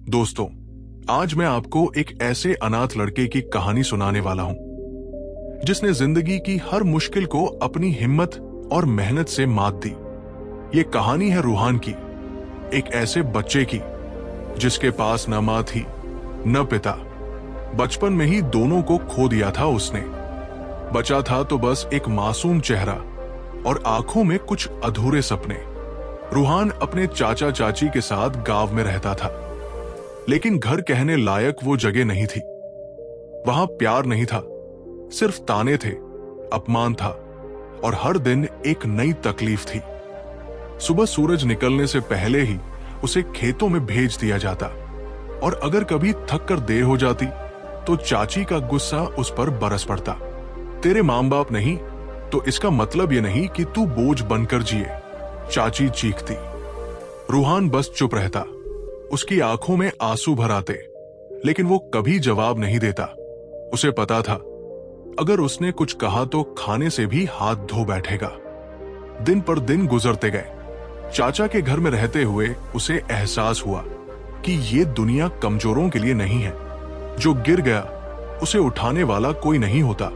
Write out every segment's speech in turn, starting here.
दोस्तों, आज मैं आपको एक ऐसे अनाथ लड़के की कहानी सुनाने वाला हूं जिसने जिंदगी की हर मुश्किल को अपनी हिम्मत और मेहनत से मात दी। ये कहानी है रूहान की, एक ऐसे बच्चे की जिसके पास न मां थी न पिता। बचपन में ही दोनों को खो दिया था उसने। बचा था तो बस एक मासूम चेहरा और आंखों में कुछ अधूरे सपने। रूहान अपने चाचा चाची के साथ गांव में रहता था, लेकिन घर कहने लायक वो जगह नहीं थी। वहां प्यार नहीं था, सिर्फ ताने थे, अपमान था और हर दिन एक नई तकलीफ थी। सुबह सूरज निकलने से पहले ही उसे खेतों में भेज दिया जाता और अगर कभी थक कर देर हो जाती तो चाची का गुस्सा उस पर बरस पड़ता। तेरे मां बाप नहीं तो इसका मतलब ये नहीं कि तू बोझ बनकर जिए, चाची चीखती। रूहान बस चुप रहता। उसकी आंखों में आंसू भर आते, लेकिन वो कभी जवाब नहीं देता। उसे पता था अगर उसने कुछ कहा तो खाने से भी हाथ धो बैठेगा। दिन पर दिन गुजरते गए। चाचा के घर में रहते हुए उसे एहसास हुआ कि ये दुनिया कमजोरों के लिए नहीं है। जो गिर गया उसे उठाने वाला कोई नहीं होता,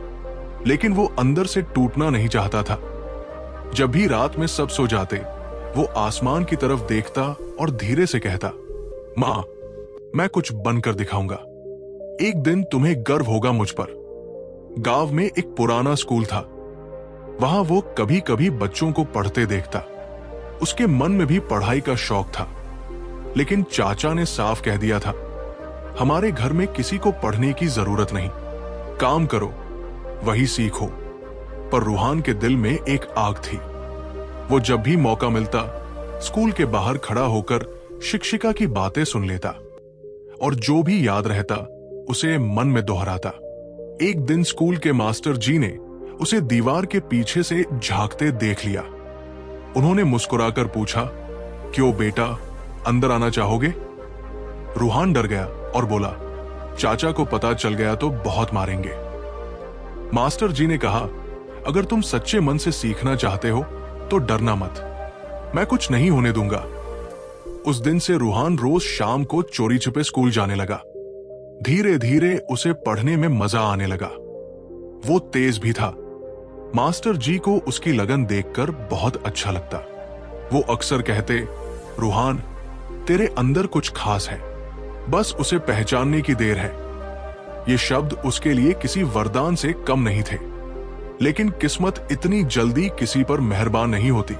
लेकिन वो अंदर से टूटना नहीं चाहता था। जब भी रात में सब सो जाते, वो आसमान की तरफ देखता और धीरे से कहता, मां, मैं कुछ बनकर दिखाऊंगा। एक दिन तुम्हें गर्व होगा मुझ पर। गांव में एक पुराना स्कूल था। वहां वो कभी कभी बच्चों को पढ़ते देखता। उसके मन में भी पढ़ाई का शौक था, लेकिन चाचा ने साफ कह दिया था, हमारे घर में किसी को पढ़ने की जरूरत नहीं, काम करो वही सीखो। पर रूहान के दिल में एक आग थी। वो जब भी मौका मिलता स्कूल के बाहर खड़ा होकर शिक्षिका की बातें सुन लेता और जो भी याद रहता उसे मन में दोहराता। एक दिन स्कूल के मास्टर जी ने उसे दीवार के पीछे से झांकते देख लिया। उन्होंने मुस्कुराकर पूछा, क्यों बेटा, अंदर आना चाहोगे? रूहान डर गया और बोला, चाचा को पता चल गया तो बहुत मारेंगे। मास्टर जी ने कहा, अगर तुम सच्चे मन से सीखना चाहते हो तो डरना मत, मैं कुछ नहीं होने दूंगा। उस दिन से रूहान रोज शाम को चोरी छुपे स्कूल जाने लगा। धीरे धीरे उसे पढ़ने में मजा आने लगा। वो तेज भी था। मास्टर जी को उसकी लगन देखकर बहुत अच्छा लगता। वो अक्सर कहते, रूहान, तेरे अंदर कुछ खास है, बस उसे पहचानने की देर है। ये शब्द उसके लिए किसी वरदान से कम नहीं थे, लेकिन किस्मत इतनी जल्दी किसी पर मेहरबान नहीं होती।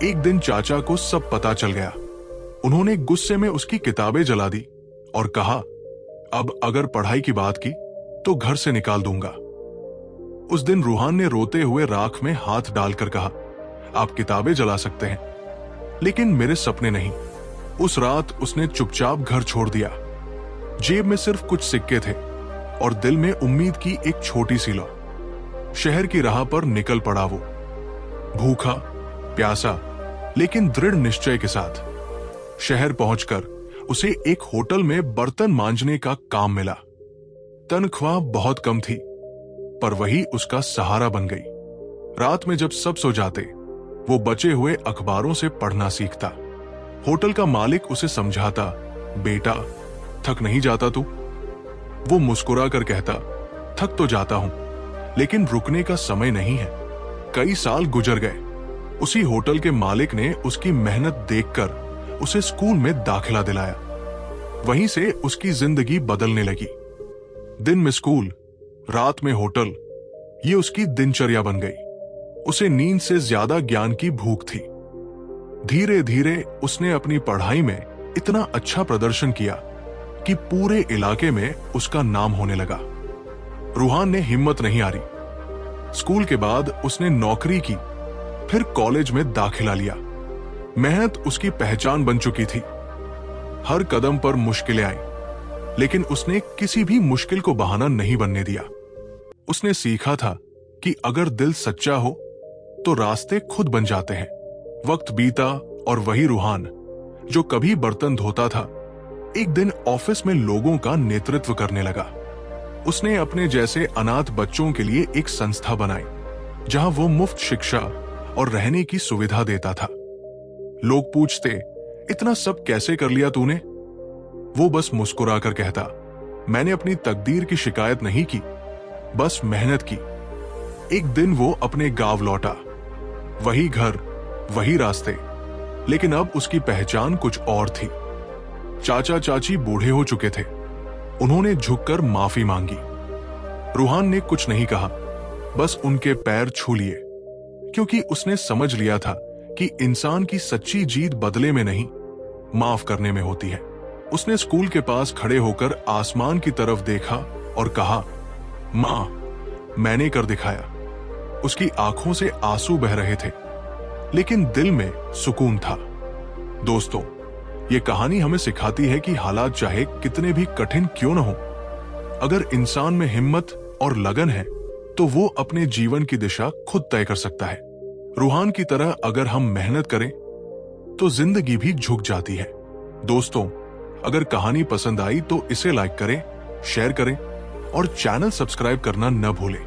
एक दिन चाचा को सब पता चल गया। उन्होंने गुस्से में उसकी किताबें जला दी और कहा, अब अगर पढ़ाई की बात की तो घर से निकाल दूंगा। उस दिन रूहान ने रोते हुए राख में हाथ डालकर कहा, आप किताबें जला सकते हैं, लेकिन मेरे सपने नहीं। उस रात उसने चुपचाप घर छोड़ दिया। जेब में सिर्फ कुछ सिक्के थे और दिल में उम्मीद की एक छोटी सी लौ। शहर की राह पर निकल पड़ा वो, भूखा प्यासा लेकिन दृढ़ निश्चय के साथ। शहर पहुंचकर उसे एक होटल में बर्तन मांजने का काम मिला। तनख्वाह बहुत कम थी, पर वही उसका सहारा बन गई। रात में जब सब सो जाते, वो बचे हुए अखबारों से पढ़ना सीखता। होटल का मालिक उसे समझाता, बेटा, थक नहीं जाता तू? वो मुस्कुरा कर कहता, थक तो जाता हूं, लेकिन रुकने का समय नहीं है। कई साल गुजर गए। उसी होटल के मालिक ने उसकी मेहनत देखकर उसे स्कूल में दाखिला दिलाया। वहीं से उसकी जिंदगी बदलने लगी। दिन में स्कूल, रात में होटल, ये उसकी दिनचर्या बन गई। उसे नींद से ज्यादा ज्ञान की भूख थी। धीरे धीरे उसने अपनी पढ़ाई में इतना अच्छा प्रदर्शन किया कि पूरे इलाके में उसका नाम होने लगा। रूहान ने हिम्मत नहीं हारी। स्कूल के बाद उसने नौकरी की, फिर कॉलेज में दाखिला लिया। मेहनत उसकी पहचान बन चुकी थी। हर कदम पर मुश्किलें आई, लेकिन उसने किसी भी मुश्किल को बहाना नहीं बनने दिया। उसने सीखा था कि अगर दिल सच्चा हो तो रास्ते खुद बन जाते हैं। वक्त बीता और वही रूहान जो कभी बर्तन धोता था, एक दिन ऑफिस में लोगों का नेतृत्व करने लगा। उसने अपने जैसे अनाथ बच्चों के लिए एक संस्था बनाई, जहां वो मुफ्त शिक्षा और रहने की सुविधा देता था। लोग पूछते, इतना सब कैसे कर लिया तूने? वो बस मुस्कुराकर कहता, मैंने अपनी तकदीर की शिकायत नहीं की, बस मेहनत की। एक दिन वो अपने गांव लौटा, वही घर, वही रास्ते, लेकिन अब उसकी पहचान कुछ और थी। चाचा चाची बूढ़े हो चुके थे। उन्होंने झुककर माफी मांगी। रूहान ने कुछ नहीं कहा, बस उनके पैर छू लिए, क्योंकि उसने समझ लिया था कि इंसान की सच्ची जीत बदले में नहीं, माफ करने में होती है। उसने स्कूल के पास खड़े होकर आसमान की तरफ देखा और कहा, मां, मैंने कर दिखाया। उसकी आंखों से आंसू बह रहे थे, लेकिन दिल में सुकून था। दोस्तों, ये कहानी हमें सिखाती है कि हालात चाहे कितने भी कठिन क्यों न हो, अगर इंसान में हिम्मत और लगन है तो वो अपने जीवन की दिशा खुद तय कर सकता है। रूहान की तरह अगर हम मेहनत करें तो जिंदगी भी झुक जाती है। दोस्तों, अगर कहानी पसंद आई तो इसे लाइक करें, शेयर करें और चैनल सब्सक्राइब करना न भूलें।